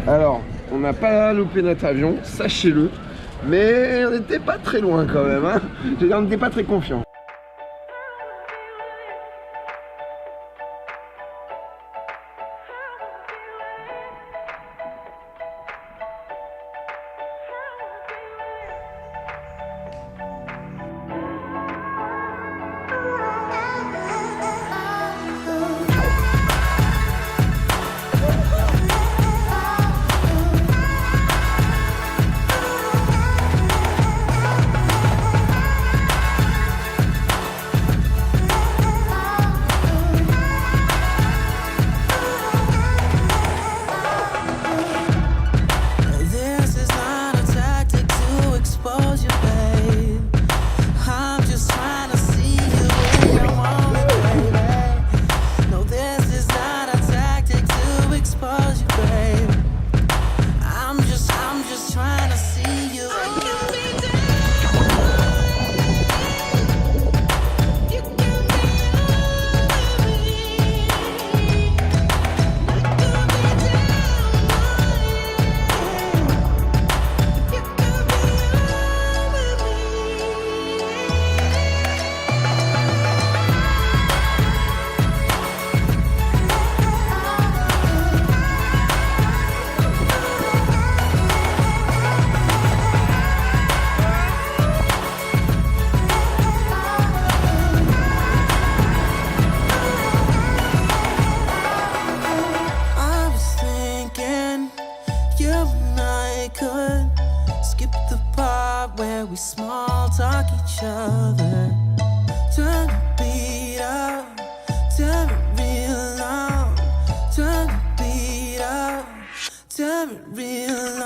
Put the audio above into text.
Alors, on n'a pas loupé notre avion, sachez-le, mais on n'était pas très loin quand même, hein. Je veux dire, on n'était pas très confiants. Small talk each other. Turn the beat up, turn it real loud. Turn the beat up, turn it real loud.